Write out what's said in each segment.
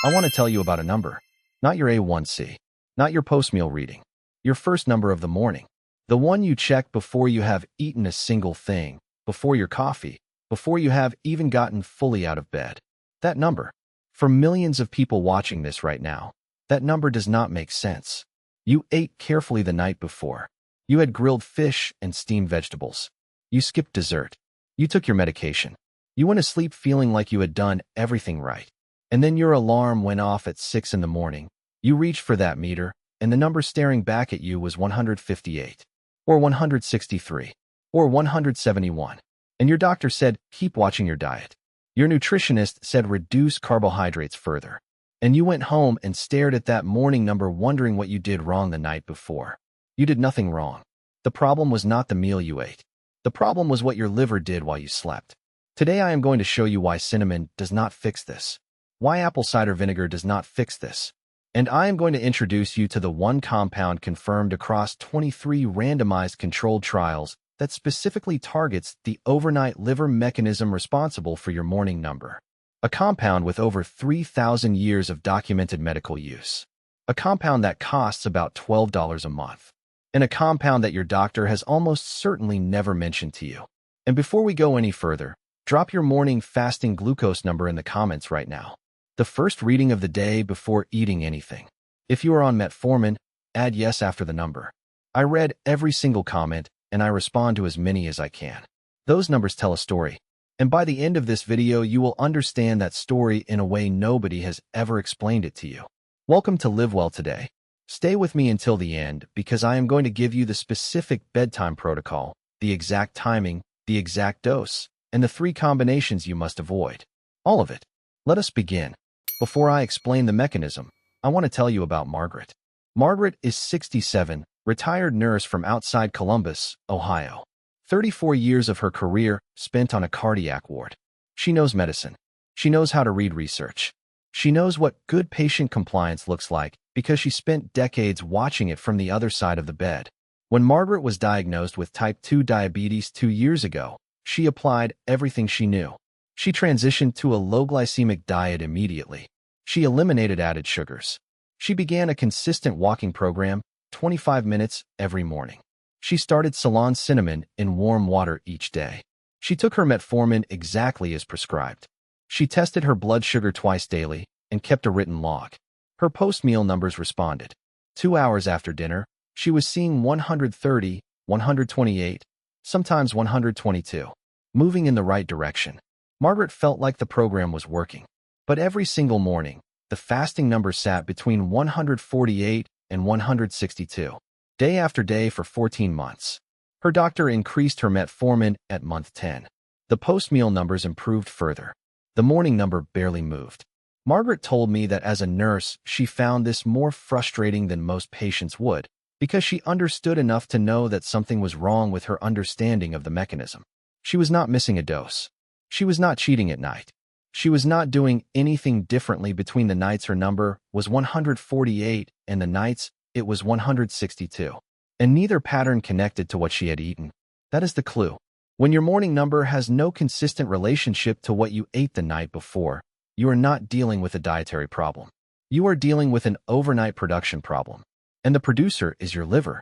I want to tell you about a number. Not your A1C, not your post-meal reading. Your first number of the morning. The one you check before you have eaten a single thing, before your coffee, before you have even gotten fully out of bed. That number. For millions of people watching this right now, that number does not make sense. You ate carefully the night before. You had grilled fish and steamed vegetables. You skipped dessert. You took your medication. You went to sleep feeling like you had done everything right. And then your alarm went off at 6 in the morning. You reached for that meter, and the number staring back at you was 158, or 163, or 171. And your doctor said, keep watching your diet. Your nutritionist said, reduce carbohydrates further. And you went home and stared at that morning number wondering what you did wrong the night before. You did nothing wrong. The problem was not the meal you ate. The problem was what your liver did while you slept. Today I am going to show you why cinnamon does not fix this. Why apple cider vinegar does not fix this. And I am going to introduce you to the one compound confirmed across 23 randomized controlled trials that specifically targets the overnight liver mechanism responsible for your morning number. A compound with over 3,000 years of documented medical use. A compound that costs about $12 a month. And a compound that your doctor has almost certainly never mentioned to you. And before we go any further, drop your morning fasting glucose number in the comments right now. The first reading of the day before eating anything. If you are on metformin, add yes after the number. I read every single comment, and I respond to as many as I can. Those numbers tell a story. And by the end of this video, you will understand that story in a way nobody has ever explained it to you. Welcome to Live Well Today. Stay with me until the end because I am going to give you the specific bedtime protocol, the exact timing, the exact dose, and the 3 combinations you must avoid. All of it. Let us begin. Before I explain the mechanism, I want to tell you about Margaret. Margaret is 67, retired nurse from outside Columbus, Ohio. 34 years of her career spent on a cardiac ward. She knows medicine. She knows how to read research. She knows what good patient compliance looks like because she spent decades watching it from the other side of the bed. When Margaret was diagnosed with type 2 diabetes 2 years ago, she applied everything she knew. She transitioned to a low-glycemic diet immediately. She eliminated added sugars. She began a consistent walking program, 25 minutes every morning. She started Ceylon cinnamon in warm water each day. She took her metformin exactly as prescribed. She tested her blood sugar twice daily and kept a written log. Her post-meal numbers responded. 2 hours after dinner, she was seeing 130, 128, sometimes 122, moving in the right direction. Margaret felt like the program was working. But every single morning, the fasting number sat between 148 and 162, day after day for 14 months. Her doctor increased her metformin at month 10. The post-meal numbers improved further. The morning number barely moved. Margaret told me that as a nurse, she found this more frustrating than most patients would, because she understood enough to know that something was wrong with her understanding of the mechanism. She was not missing a dose. She was not cheating at night. She was not doing anything differently between the nights her number was 148 and the nights it was 162. And neither pattern connected to what she had eaten. That is the clue. When your morning number has no consistent relationship to what you ate the night before, you are not dealing with a dietary problem. You are dealing with an overnight production problem. And the producer is your liver.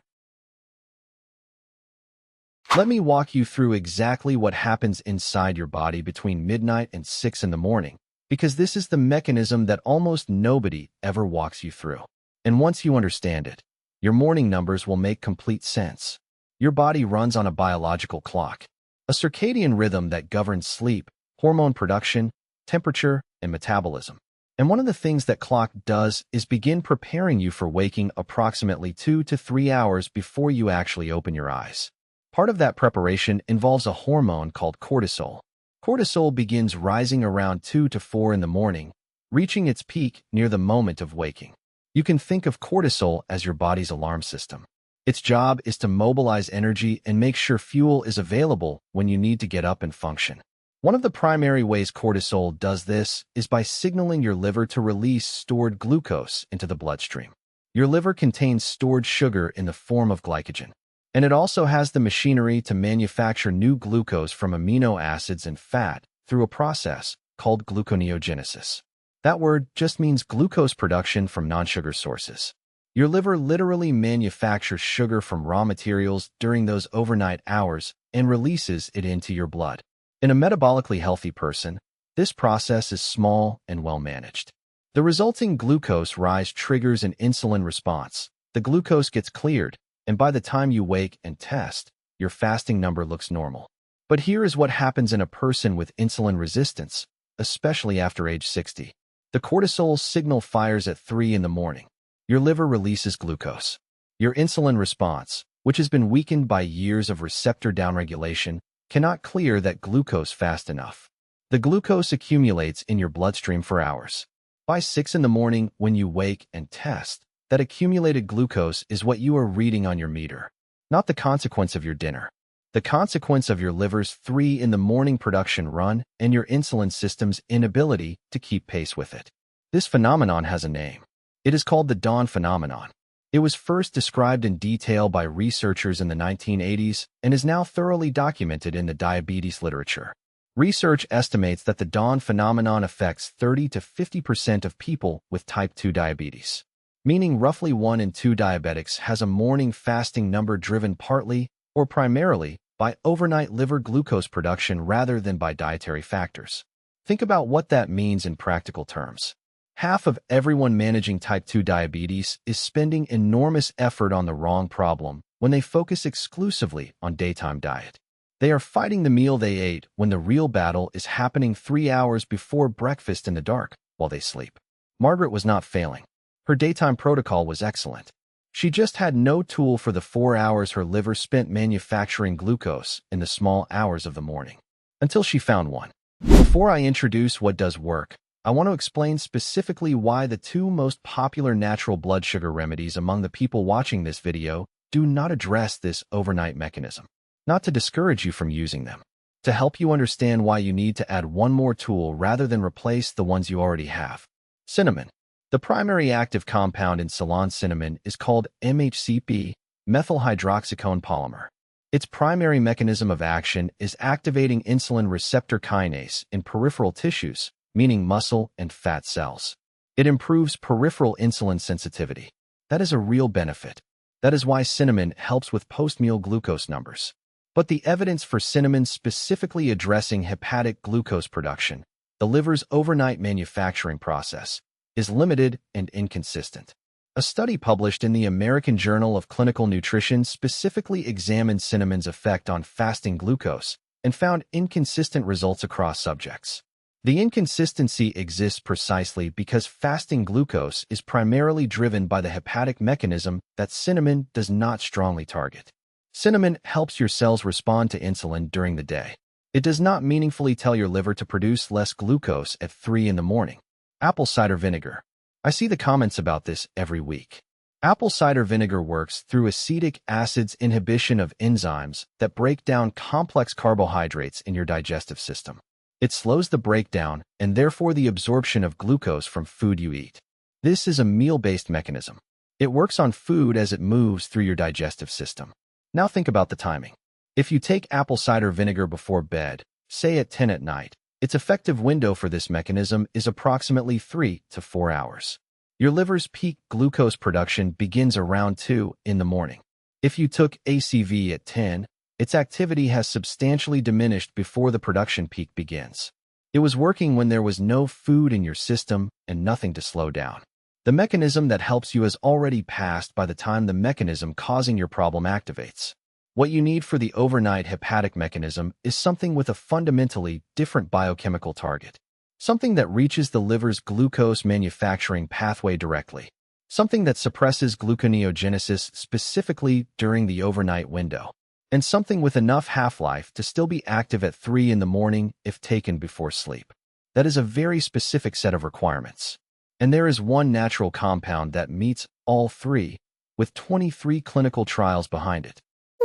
Let me walk you through exactly what happens inside your body between midnight and 6 in the morning, because this is the mechanism that almost nobody ever walks you through. And once you understand it, your morning numbers will make complete sense. Your body runs on a biological clock, a circadian rhythm that governs sleep, hormone production, temperature, and metabolism. And one of the things that clock does is begin preparing you for waking approximately 2 to 3 hours before you actually open your eyes. Part of that preparation involves a hormone called cortisol. Cortisol begins rising around 2 to 4 in the morning, reaching its peak near the moment of waking. You can think of cortisol as your body's alarm system. Its job is to mobilize energy and make sure fuel is available when you need to get up and function. One of the primary ways cortisol does this is by signaling your liver to release stored glucose into the bloodstream. Your liver contains stored sugar in the form of glycogen. And it also has the machinery to manufacture new glucose from amino acids and fat through a process called gluconeogenesis. That word just means glucose production from non-sugar sources. Your liver literally manufactures sugar from raw materials during those overnight hours and releases it into your blood. In a metabolically healthy person, this process is small and well managed. The resulting glucose rise triggers an insulin response. The glucose gets cleared, and by the time you wake and test, your fasting number looks normal. But here is what happens in a person with insulin resistance, especially after age 60. The cortisol signal fires at 3 in the morning. Your liver releases glucose. Your insulin response, which has been weakened by years of receptor downregulation, cannot clear that glucose fast enough. The glucose accumulates in your bloodstream for hours. By 6 in the morning, when you wake and test, that accumulated glucose is what you are reading on your meter, not the consequence of your dinner. The consequence of your liver's 3 in the morning production run and your insulin system's inability to keep pace with it. This phenomenon has a name. It is called the dawn phenomenon. It was first described in detail by researchers in the 1980s and is now thoroughly documented in the diabetes literature. Research estimates that the dawn phenomenon affects 30 to 50% of people with type 2 diabetes, meaning roughly 1 in 2 diabetics has a morning fasting number driven partly or primarily by overnight liver glucose production rather than by dietary factors. Think about what that means in practical terms. Half of everyone managing type 2 diabetes is spending enormous effort on the wrong problem when they focus exclusively on daytime diet. They are fighting the meal they ate when the real battle is happening 3 hours before breakfast in the dark while they sleep. Margaret was not failing. Her daytime protocol was excellent. She just had no tool for the 4 hours her liver spent manufacturing glucose in the small hours of the morning. Until she found one. Before I introduce what does work, I want to explain specifically why the 2 most popular natural blood sugar remedies among the people watching this video do not address this overnight mechanism. Not to discourage you from using them, to help you understand why you need to add one more tool rather than replace the ones you already have. Cinnamon. The primary active compound in Ceylon cinnamon is called MHCP, methyl hydroxycone polymer. Its primary mechanism of action is activating insulin receptor kinase in peripheral tissues, meaning muscle and fat cells. It improves peripheral insulin sensitivity. That is a real benefit. That is why cinnamon helps with post-meal glucose numbers. But the evidence for cinnamon specifically addressing hepatic glucose production, the liver's overnight manufacturing process, is limited and inconsistent. A study published in the American Journal of Clinical Nutrition specifically examined cinnamon's effect on fasting glucose and found inconsistent results across subjects. The inconsistency exists precisely because fasting glucose is primarily driven by the hepatic mechanism that cinnamon does not strongly target. Cinnamon helps your cells respond to insulin during the day. It does not meaningfully tell your liver to produce less glucose at 3 in the morning. Apple cider vinegar. I see the comments about this every week. Apple cider vinegar works through acetic acid's inhibition of enzymes that break down complex carbohydrates in your digestive system. It slows the breakdown and therefore the absorption of glucose from food you eat. This is a meal-based mechanism. It works on food as it moves through your digestive system. Now think about the timing. If you take apple cider vinegar before bed, say at 10 at night, its effective window for this mechanism is approximately 3 to 4 hours. Your liver's peak glucose production begins around 2 in the morning. If you took ACV at 10, its activity has substantially diminished before the production peak begins. It was working when there was no food in your system and nothing to slow down. The mechanism that helps you has already passed by the time the mechanism causing your problem activates. What you need for the overnight hepatic mechanism is something with a fundamentally different biochemical target. Something that reaches the liver's glucose manufacturing pathway directly. Something that suppresses gluconeogenesis specifically during the overnight window. And something with enough half-life to still be active at 3 in the morning if taken before sleep. That is a very specific set of requirements. And there is one natural compound that meets all 3, with 23 clinical trials behind it.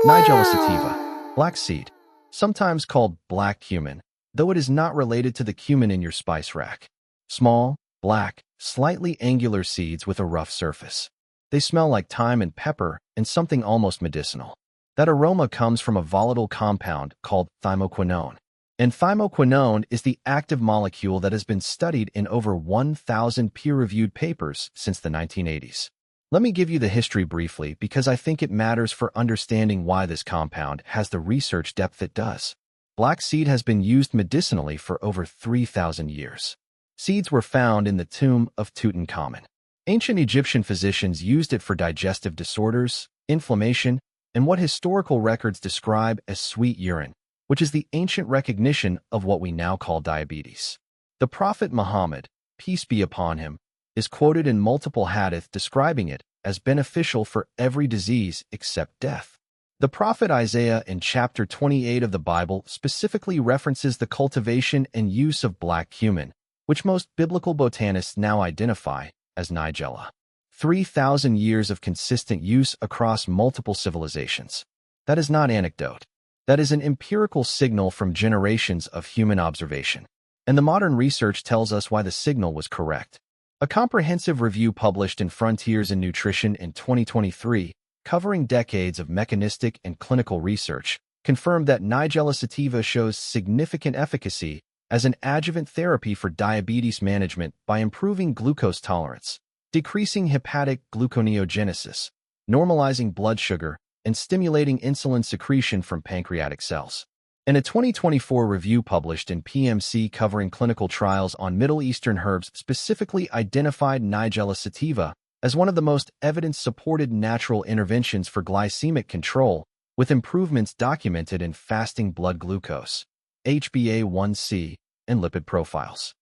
Nigella sativa, black seed, sometimes called black cumin, though it is not related to the cumin in your spice rack. Small, black, slightly angular seeds with a rough surface. They smell like thyme and pepper and something almost medicinal. That aroma comes from a volatile compound called thymoquinone. And thymoquinone is the active molecule that has been studied in over 1,000 peer-reviewed papers since the 1980s. Let me give you the history briefly because I think it matters for understanding why this compound has the research depth it does. Black seed has been used medicinally for over 3,000 years. Seeds were found in the tomb of Tutankhamun. Ancient Egyptian physicians used it for digestive disorders, inflammation, and what historical records describe as sweet urine, which is the ancient recognition of what we now call diabetes. The Prophet Muhammad, peace be upon him, is quoted in multiple hadith describing it as beneficial for every disease except death. The prophet Isaiah in chapter 28 of the Bible specifically references the cultivation and use of black cumin, which most biblical botanists now identify as Nigella. 3,000 years of consistent use across multiple civilizations. That is not anecdote. That is an empirical signal from generations of human observation. And the modern research tells us why the signal was correct. A comprehensive review published in Frontiers in Nutrition in 2023, covering decades of mechanistic and clinical research, confirmed that Nigella sativa shows significant efficacy as an adjuvant therapy for diabetes management by improving glucose tolerance, decreasing hepatic gluconeogenesis, normalizing blood sugar, and stimulating insulin secretion from pancreatic cells. In a 2024 review published in PMC covering clinical trials on Middle Eastern herbs specifically identified Nigella sativa as one of the most evidence-supported natural interventions for glycemic control, with improvements documented in fasting blood glucose, HbA1c, and lipid profiles.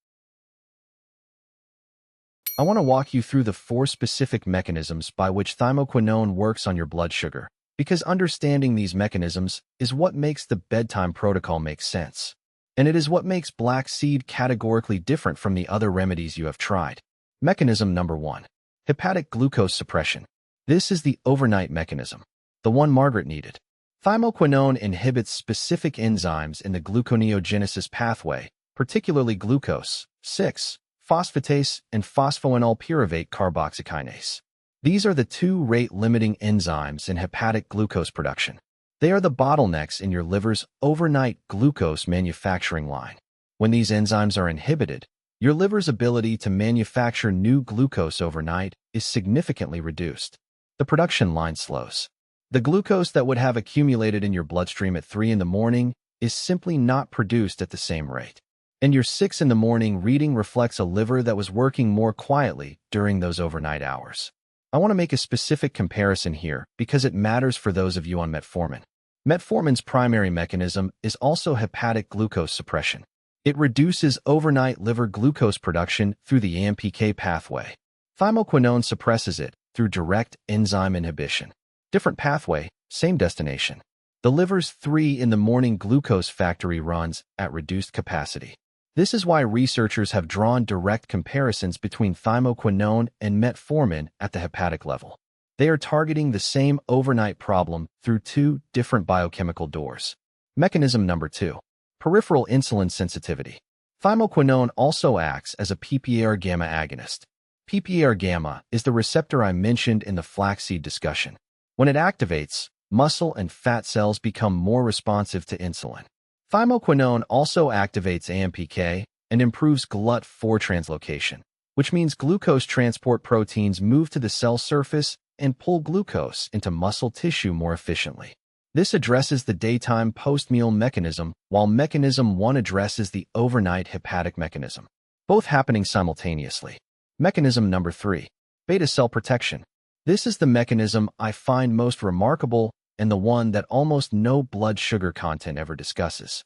I want to walk you through the 4 specific mechanisms by which thymoquinone works on your blood sugar, because understanding these mechanisms is what makes the bedtime protocol make sense. And it is what makes black seed categorically different from the other remedies you have tried. Mechanism number 1. Hepatic glucose suppression. This is the overnight mechanism, the one Margaret needed. Thymoquinone inhibits specific enzymes in the gluconeogenesis pathway, particularly glucose, 6-phosphatase, and phosphoenol pyruvate carboxykinase. These are the 2 rate-limiting enzymes in hepatic glucose production. They are the bottlenecks in your liver's overnight glucose manufacturing line. When these enzymes are inhibited, your liver's ability to manufacture new glucose overnight is significantly reduced. The production line slows. The glucose that would have accumulated in your bloodstream at 3 in the morning is simply not produced at the same rate. And your 6 in the morning reading reflects a liver that was working more quietly during those overnight hours. I want to make a specific comparison here because it matters for those of you on metformin. Metformin's primary mechanism is also hepatic glucose suppression. It reduces overnight liver glucose production through the AMPK pathway. Thymoquinone suppresses it through direct enzyme inhibition. Different pathway, same destination. The liver's 3 in the morning glucose factory runs at reduced capacity. This is why researchers have drawn direct comparisons between thymoquinone and metformin at the hepatic level. They are targeting the same overnight problem through 2 different biochemical doors. Mechanism number 2. Peripheral insulin sensitivity. Thymoquinone also acts as a PPAR gamma agonist. PPAR gamma is the receptor I mentioned in the flaxseed discussion. When it activates, muscle and fat cells become more responsive to insulin. Thymoquinone also activates AMPK and improves GLUT4 translocation, which means glucose transport proteins move to the cell surface and pull glucose into muscle tissue more efficiently. This addresses the daytime post-meal mechanism, while mechanism 1 addresses the overnight hepatic mechanism, both happening simultaneously. Mechanism number 3. Beta cell protection. This is the mechanism I find most remarkable and the one that almost no blood sugar content ever discusses.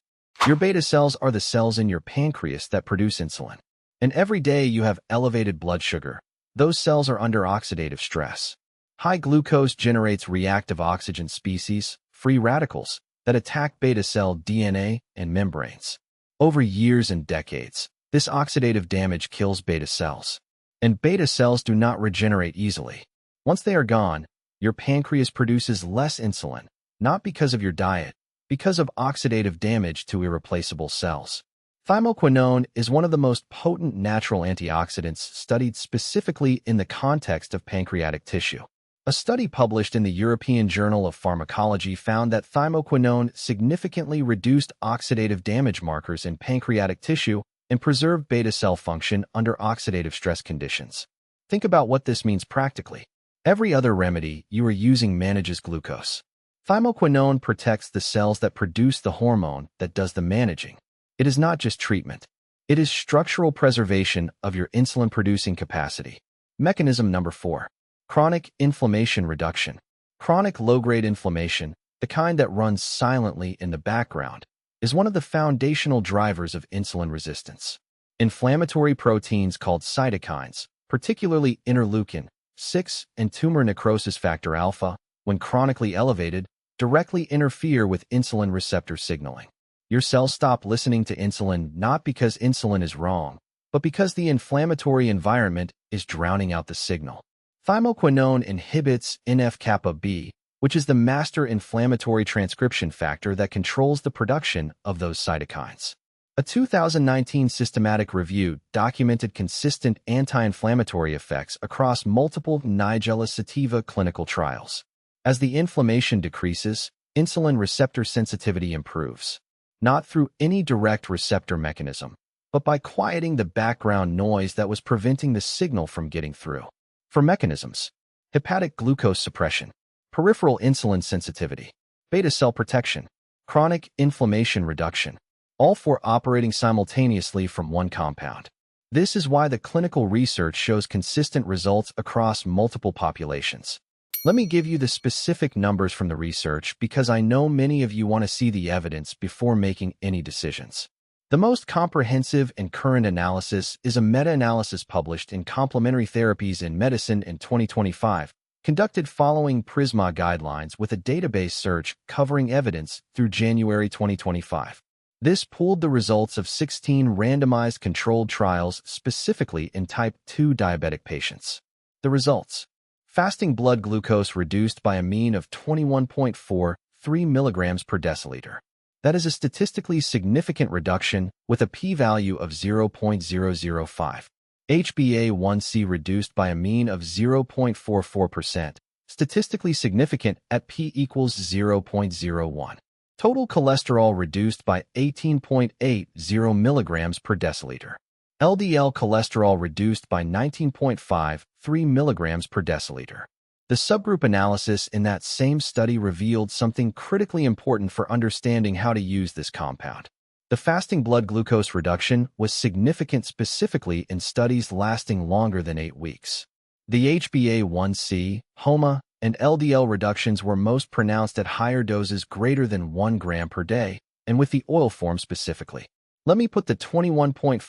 Your beta cells are the cells in your pancreas that produce insulin. And every day you have elevated blood sugar, those cells are under oxidative stress. High glucose generates reactive oxygen species, free radicals, that attack beta cell DNA and membranes. Over years and decades, this oxidative damage kills beta cells. And beta cells do not regenerate easily. Once they are gone, your pancreas produces less insulin, not because of your diet, because of oxidative damage to irreplaceable cells. Thymoquinone is one of the most potent natural antioxidants studied specifically in the context of pancreatic tissue. A study published in the European Journal of Pharmacology found that thymoquinone significantly reduced oxidative damage markers in pancreatic tissue and preserved beta cell function under oxidative stress conditions. Think about what this means practically. Every other remedy you are using manages glucose. Thymoquinone protects the cells that produce the hormone that does the managing. It is not just treatment. It is structural preservation of your insulin-producing capacity. Mechanism number 4. Chronic inflammation reduction. Chronic low-grade inflammation, the kind that runs silently in the background, is one of the foundational drivers of insulin resistance. Inflammatory proteins called cytokines, particularly interleukin-6 and tumor necrosis factor alpha, when chronically elevated, directly interfere with insulin receptor signaling. Your cells stop listening to insulin not because insulin is wrong, but because the inflammatory environment is drowning out the signal. Thymoquinone inhibits NF-kappa B, which is the master inflammatory transcription factor that controls the production of those cytokines. A 2019 systematic review documented consistent anti-inflammatory effects across multiple Nigella sativa clinical trials. As the inflammation decreases, insulin receptor sensitivity improves, not through any direct receptor mechanism, but by quieting the background noise that was preventing the signal from getting through. For mechanisms: hepatic glucose suppression, peripheral insulin sensitivity, beta cell protection, chronic inflammation reduction, all 4 operating simultaneously from one compound. This is why the clinical research shows consistent results across multiple populations. Let me give you the specific numbers from the research because I know many of you want to see the evidence before making any decisions. The most comprehensive and current analysis is a meta-analysis published in Complementary Therapies in Medicine in 2025, conducted following PRISMA guidelines with a database search covering evidence through January 2025. This pooled the results of 16 randomized controlled trials specifically in type 2 diabetic patients. The results: fasting blood glucose reduced by a mean of 21.43 mg per deciliter. That is a statistically significant reduction with a p-value of 0.005. HbA1c reduced by a mean of 0.44%, statistically significant at p equals 0.01. Total cholesterol reduced by 18.80 mg per deciliter. LDL cholesterol reduced by 19.53 mg per deciliter. The subgroup analysis in that same study revealed something critically important for understanding how to use this compound. The fasting blood glucose reduction was significant specifically in studies lasting longer than 8 weeks. The HbA1c, HOMA, and LDL reductions were most pronounced at higher doses greater than 1 gram per day, and with the oil form specifically. Let me put the 21.43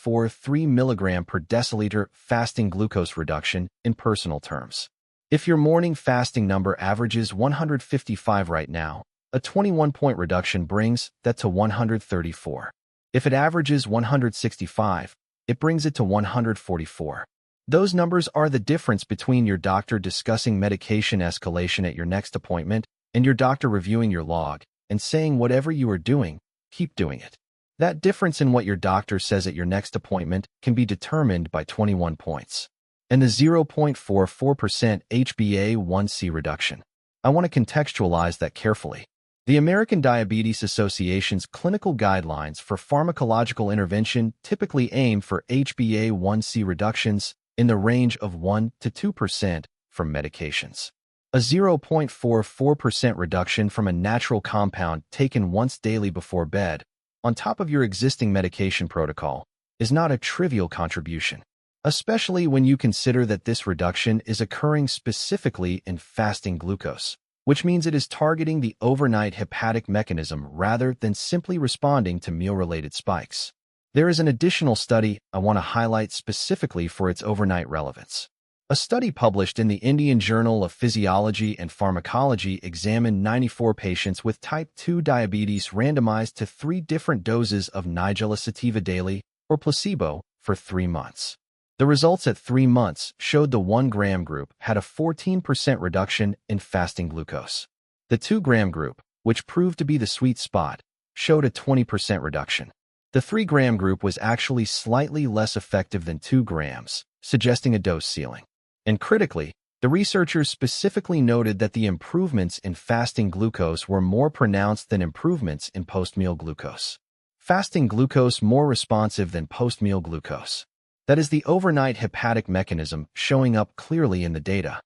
mg per deciliter fasting glucose reduction in personal terms. If your morning fasting number averages 155 right now, a 21-point reduction brings that to 134. If it averages 165, it brings it to 144. Those numbers are the difference between your doctor discussing medication escalation at your next appointment and your doctor reviewing your log and saying whatever you are doing, keep doing it. That difference in what your doctor says at your next appointment can be determined by 21 points. And the 0.44% HbA1c reduction. I want to contextualize that carefully. The American Diabetes Association's clinical guidelines for pharmacological intervention typically aim for HbA1c reductions in the range of 1 to 2% from medications. A 0.44% reduction from a natural compound taken once daily before bed, on top of your existing medication protocol, is not a trivial contribution, especially when you consider that this reduction is occurring specifically in fasting glucose, which means it is targeting the overnight hepatic mechanism rather than simply responding to meal-related spikes. There is an additional study I want to highlight specifically for its overnight relevance. A study published in the Indian Journal of Physiology and Pharmacology examined 94 patients with type 2 diabetes randomized to 3 different doses of Nigella sativa daily, or placebo, for 3 months. The results at 3 months showed the 1-gram group had a 14% reduction in fasting glucose. The 2-gram group, which proved to be the sweet spot, showed a 20% reduction. The 3-gram group was actually slightly less effective than 2 grams, suggesting a dose ceiling. And critically, the The researchers specifically noted that the improvements in fasting glucose were more pronounced than improvements in post-meal glucose. Fasting glucose more responsive than post-meal glucose. That is the overnight hepatic mechanism showing up clearly in the data.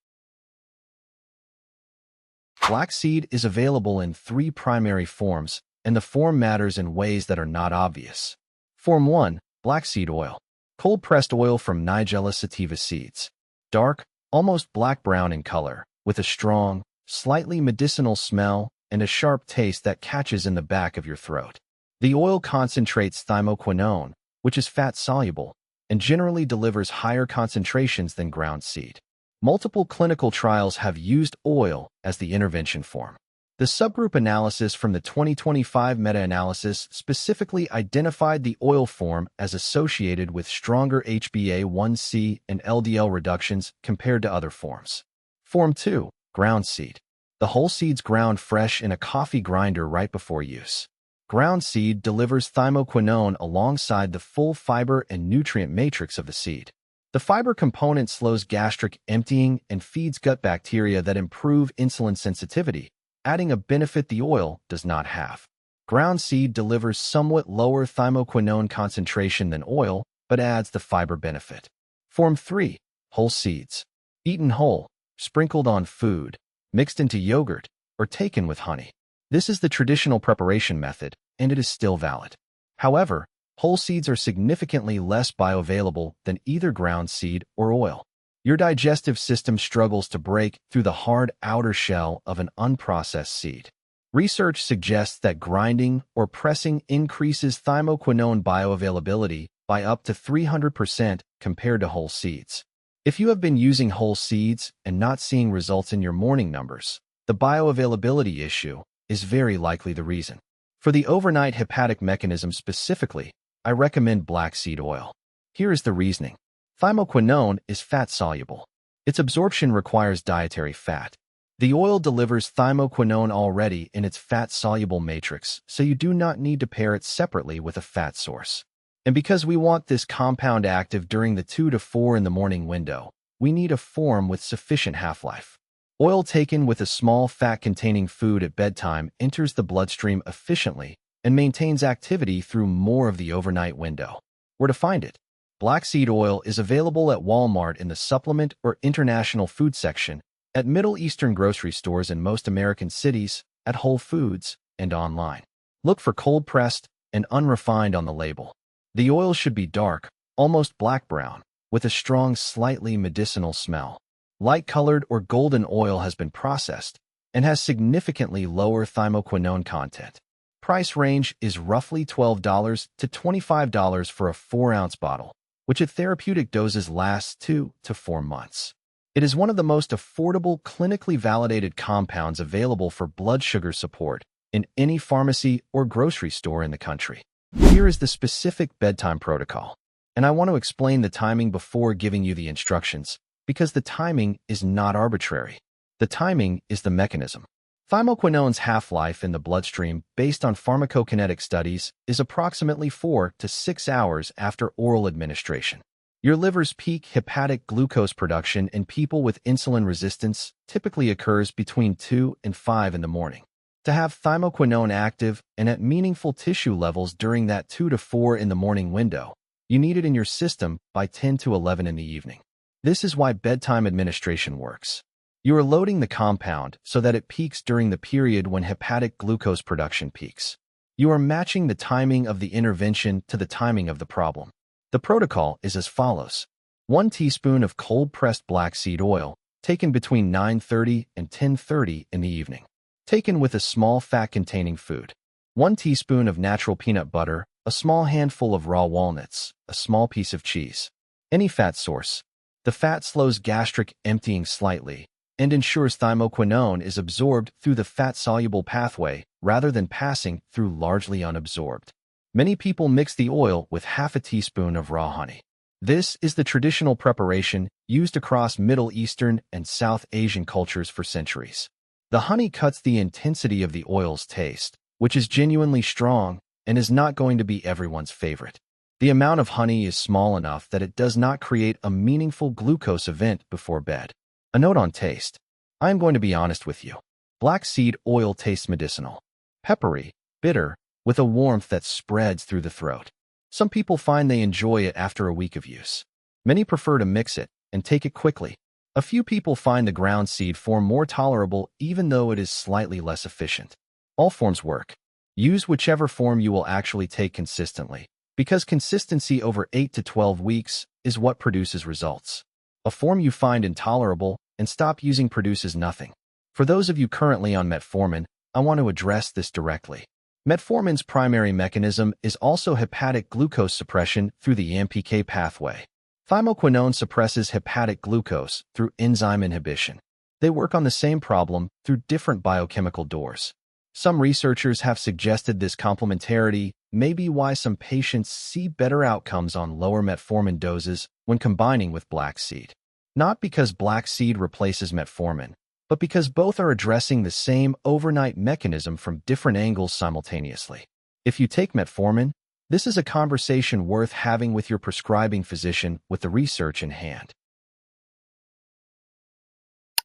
Flaxseed is available in 3 primary forms, and the form matters in ways that are not obvious. Form 1, blackseed oil. Cold-pressed oil from Nigella sativa seeds. Dark, almost black-brown in color, with a strong, slightly medicinal smell and a sharp taste that catches in the back of your throat. The oil concentrates thymoquinone, which is fat-soluble, and generally delivers higher concentrations than ground seed. Multiple clinical trials have used oil as the intervention form. The subgroup analysis from the 2025 meta-analysis specifically identified the oil form as associated with stronger HbA1c and LDL reductions compared to other forms. Form 2, ground seed. The whole seeds ground fresh in a coffee grinder right before use. Ground seed delivers thymoquinone alongside the full fiber and nutrient matrix of the seed. The fiber component slows gastric emptying and feeds gut bacteria that improve insulin sensitivity, adding a benefit the oil does not have. Ground seed delivers somewhat lower thymoquinone concentration than oil, but adds the fiber benefit. Form 3, whole seeds. Eaten whole, sprinkled on food, mixed into yogurt, or taken with honey. This is the traditional preparation method, and it is still valid. However, whole seeds are significantly less bioavailable than either ground seed or oil. Your digestive system struggles to break through the hard outer shell of an unprocessed seed. Research suggests that grinding or pressing increases thymoquinone bioavailability by up to 300% compared to whole seeds. If you have been using whole seeds and not seeing results in your morning numbers, the bioavailability issue is very likely the reason. For the overnight hepatic mechanism specifically, I recommend black seed oil. Here is the reasoning. Thymoquinone is fat-soluble. Its absorption requires dietary fat. The oil delivers thymoquinone already in its fat-soluble matrix, so you do not need to pair it separately with a fat source. And because we want this compound active during the 2 to 4 in the morning window, we need a form with sufficient half-life. Oil taken with a small fat-containing food at bedtime enters the bloodstream efficiently and maintains activity through more of the overnight window. Where to find it? Black seed oil is available at Walmart in the supplement or international food section, at Middle Eastern grocery stores in most American cities, at Whole Foods, and online. Look for cold-pressed and unrefined on the label. The oil should be dark, almost black-brown, with a strong, slightly medicinal smell. Light-colored or golden oil has been processed and has significantly lower thymoquinone content. Price range is roughly $12 to $25 for a 4-ounce bottle, which at therapeutic doses lasts 2 to 4 months. It is one of the most affordable, clinically validated compounds available for blood sugar support in any pharmacy or grocery store in the country. Here is the specific bedtime protocol, and I want to explain the timing before giving you the instructions, because the timing is not arbitrary. The timing is the mechanism. Thymoquinone's half-life in the bloodstream, based on pharmacokinetic studies, is approximately 4 to 6 hours after oral administration. Your liver's peak hepatic glucose production in people with insulin resistance typically occurs between 2 and 5 in the morning. To have thymoquinone active and at meaningful tissue levels during that 2 to 4 in the morning window, you need it in your system by 10 to 11 in the evening. This is why bedtime administration works. You are loading the compound so that it peaks during the period when hepatic glucose production peaks. You are matching the timing of the intervention to the timing of the problem. The protocol is as follows. 1 teaspoon of cold-pressed black seed oil, taken between 9:30 and 10:30 in the evening. Taken with a small fat-containing food. 1 teaspoon of natural peanut butter, a small handful of raw walnuts, a small piece of cheese. Any fat source. The fat slows gastric emptying slightly and ensures thymoquinone is absorbed through the fat-soluble pathway rather than passing through largely unabsorbed. Many people mix the oil with half a teaspoon of raw honey. This is the traditional preparation used across Middle Eastern and South Asian cultures for centuries. The honey cuts the intensity of the oil's taste, which is genuinely strong and is not going to be everyone's favorite. The amount of honey is small enough that it does not create a meaningful glucose event before bed. A note on taste. I am going to be honest with you. Black seed oil tastes medicinal, peppery, bitter, with a warmth that spreads through the throat. Some people find they enjoy it after a week of use. Many prefer to mix it and take it quickly. A few people find the ground seed form more tolerable even though it is slightly less efficient. All forms work. Use whichever form you will actually take consistently, because consistency over 8 to 12 weeks is what produces results. A form you find intolerable and stop using produces nothing. For those of you currently on metformin, I want to address this directly. Metformin's primary mechanism is also hepatic glucose suppression through the AMPK pathway. Thymoquinone suppresses hepatic glucose through enzyme inhibition. They work on the same problem through different biochemical doors. Some researchers have suggested this complementarity may be why some patients see better outcomes on lower metformin doses when combining with black seed. Not because black seed replaces metformin, but because both are addressing the same overnight mechanism from different angles simultaneously. If you take metformin, this is a conversation worth having with your prescribing physician with the research in hand.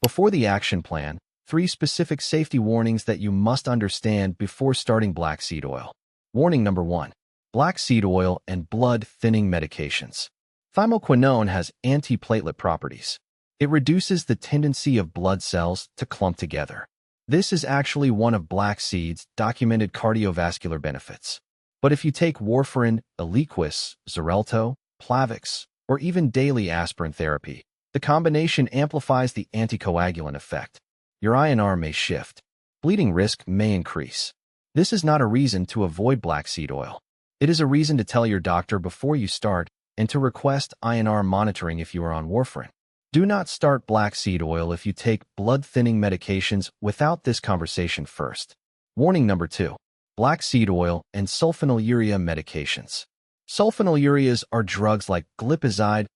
Before the action plan, 3 specific safety warnings that you must understand before starting black seed oil. Warning number 1. Black seed oil and blood-thinning medications. Thymoquinone has antiplatelet properties. It reduces the tendency of blood cells to clump together. This is actually one of black seed's documented cardiovascular benefits. But if you take warfarin, Eliquis, Xarelto, Plavix, or even daily aspirin therapy, the combination amplifies the anticoagulant effect. Your INR may shift. Bleeding risk may increase. This is not a reason to avoid black seed oil. It is a reason to tell your doctor before you start and to request INR monitoring if you are on warfarin. Do not start black seed oil if you take blood-thinning medications without this conversation first. Warning number 2. Black seed oil and sulfonylurea medications. Sulfonylureas are drugs like glipizide,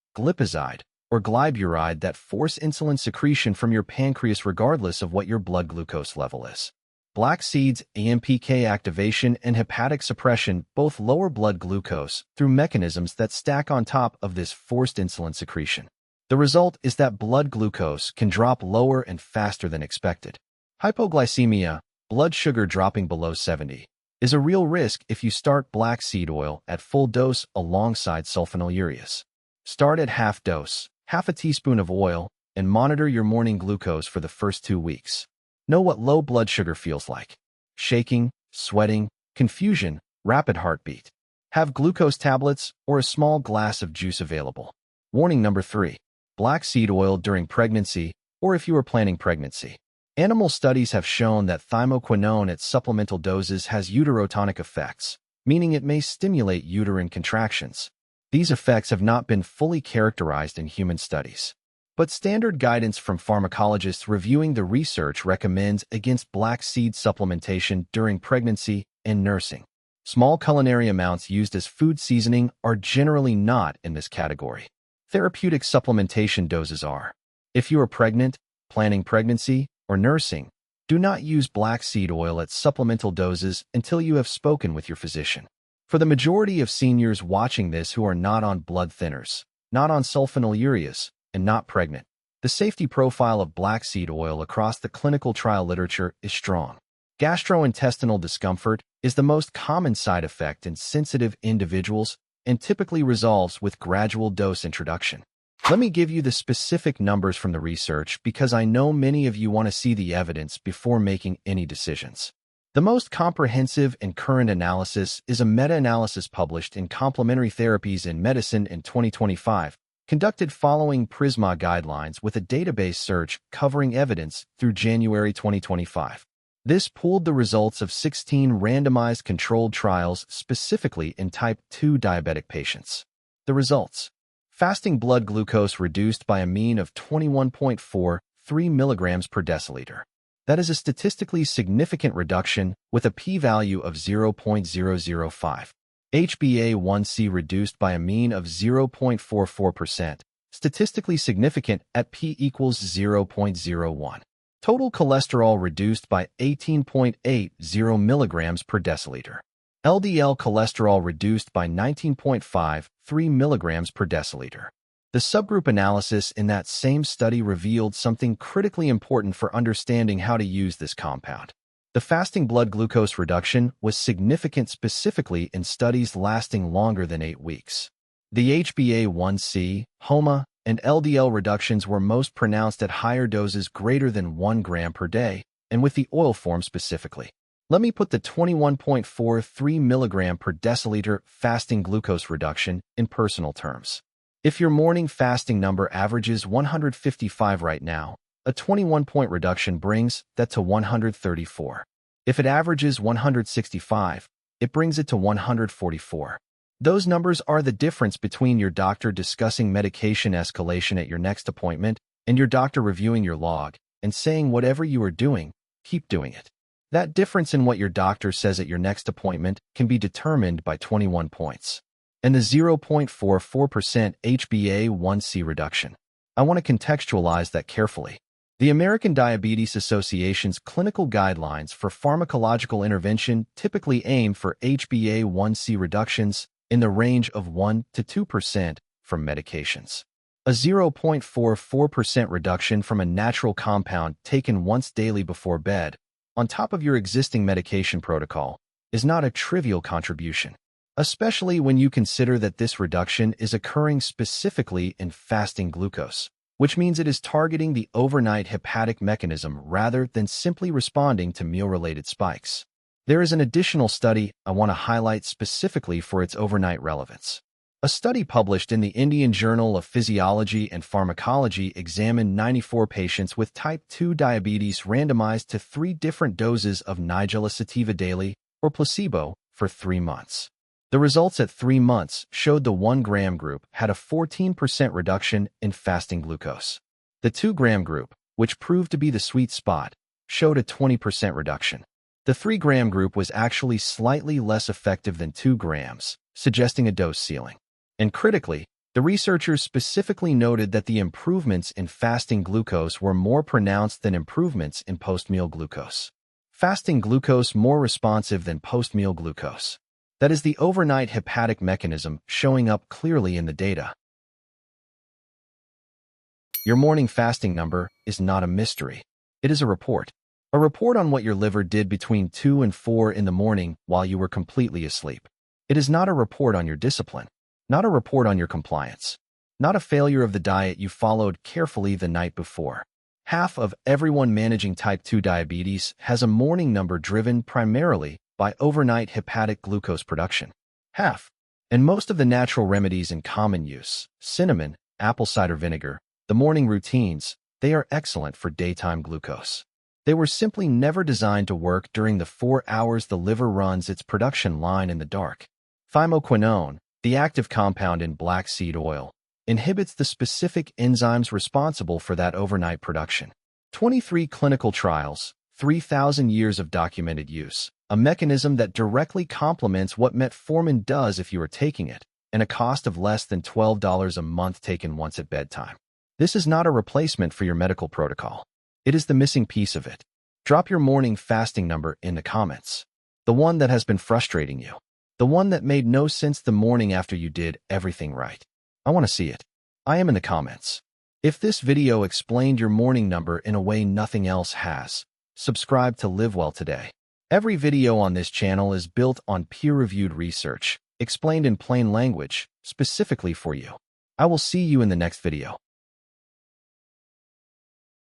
or gliburide that force insulin secretion from your pancreas regardless of what your blood glucose level is. Black seed's AMPK activation and hepatic suppression both lower blood glucose through mechanisms that stack on top of this forced insulin secretion. The result is that blood glucose can drop lower and faster than expected. Hypoglycemia, blood sugar dropping below 70, is a real risk if you start black seed oil at full dose alongside sulfonylureas. Start at half dose, half a teaspoon of oil, and monitor your morning glucose for the first 2 weeks. Know what low blood sugar feels like. Shaking, sweating, confusion, rapid heartbeat. Have glucose tablets or a small glass of juice available. Warning number 3. Black seed oil during pregnancy or if you are planning pregnancy. Animal studies have shown that thymoquinone at supplemental doses has uterotonic effects, meaning it may stimulate uterine contractions. These effects have not been fully characterized in human studies. But standard guidance from pharmacologists reviewing the research recommends against black seed supplementation during pregnancy and nursing. Small culinary amounts used as food seasoning are generally not in this category. Therapeutic supplementation doses are. If you are pregnant, planning pregnancy, or nursing, do not use black seed oil at supplemental doses until you have spoken with your physician. For the majority of seniors watching this who are not on blood thinners, not on sulfonylureas, and not pregnant, the safety profile of black seed oil across the clinical trial literature is strong. Gastrointestinal discomfort is the most common side effect in sensitive individuals and typically resolves with gradual dose introduction. Let me give you the specific numbers from the research because I know many of you want to see the evidence before making any decisions. The most comprehensive and current analysis is a meta-analysis published in Complementary Therapies in Medicine in 2025, conducted following PRISMA guidelines with a database search covering evidence through January 2025. This pooled the results of 16 randomized controlled trials specifically in type 2 diabetic patients. The results: fasting blood glucose reduced by a mean of 21.43 milligrams per deciliter. That is a statistically significant reduction with a p-value of 0.005. HbA1c reduced by a mean of 0.44%, statistically significant at p equals 0.01. Total cholesterol reduced by 18.80 milligrams per deciliter. LDL cholesterol reduced by 19.53 milligrams per deciliter. The subgroup analysis in that same study revealed something critically important for understanding how to use this compound. The fasting blood glucose reduction was significant specifically in studies lasting longer than 8 weeks. The HbA1c, HOMA, and LDL reductions were most pronounced at higher doses greater than 1 gram per day, and with the oil form specifically. Let me put the 21.43 mg per deciliter fasting glucose reduction in personal terms. If your morning fasting number averages 155 right now, a 21-point reduction brings that to 134. If it averages 165, it brings it to 144. Those numbers are the difference between your doctor discussing medication escalation at your next appointment and your doctor reviewing your log and saying whatever you are doing, keep doing it. That difference in what your doctor says at your next appointment can be determined by 21 points. And the 0.44% HbA1c reduction. I want to contextualize that carefully. The American Diabetes Association's clinical guidelines for pharmacological intervention typically aim for HbA1c reductions in the range of 1 to 2% from medications. A 0.44% reduction from a natural compound taken once daily before bed, on top of your existing medication protocol, is not a trivial contribution, especially when you consider that this reduction is occurring specifically in fasting glucose, which means it is targeting the overnight hepatic mechanism rather than simply responding to meal-related spikes. There is an additional study I want to highlight specifically for its overnight relevance. A study published in the Indian Journal of Physiology and Pharmacology examined 94 patients with type 2 diabetes randomized to 3 different doses of Nigella sativa daily, or placebo, for 3 months. The results at 3 months showed the 1-gram group had a 14% reduction in fasting glucose. The 2-gram group, which proved to be the sweet spot, showed a 20% reduction. The 3-gram group was actually slightly less effective than 2 grams, suggesting a dose ceiling. And critically, the researchers specifically noted that the improvements in fasting glucose were more pronounced than improvements in post-meal glucose. Fasting glucose more responsive than post-meal glucose. That is the overnight hepatic mechanism showing up clearly in the data. Your morning fasting number is not a mystery. It is a report. A report on what your liver did between 2 and 4 in the morning while you were completely asleep. It is not a report on your discipline. Not a report on your compliance. Not a failure of the diet you followed carefully the night before. Half of everyone managing type 2 diabetes has a morning number driven primarily by overnight hepatic glucose production. Half. And most of the natural remedies in common use, cinnamon, apple cider vinegar, the morning routines, they are excellent for daytime glucose. They were simply never designed to work during the 4 hours the liver runs its production line in the dark. Thymoquinone, the active compound in black seed oil, inhibits the specific enzymes responsible for that overnight production. 23 clinical trials, 3,000 years of documented use, a mechanism that directly complements what metformin does if you are taking it, and a cost of less than $12 a month taken once at bedtime. This is not a replacement for your medical protocol. It is the missing piece of it. Drop your morning fasting number in the comments. The one that has been frustrating you. The one that made no sense the morning after you did everything right. I want to see it. I am in the comments. If this video explained your morning number in a way nothing else has, subscribe to Live Well Today. Every video on this channel is built on peer-reviewed research, explained in plain language, specifically for you. I will see you in the next video.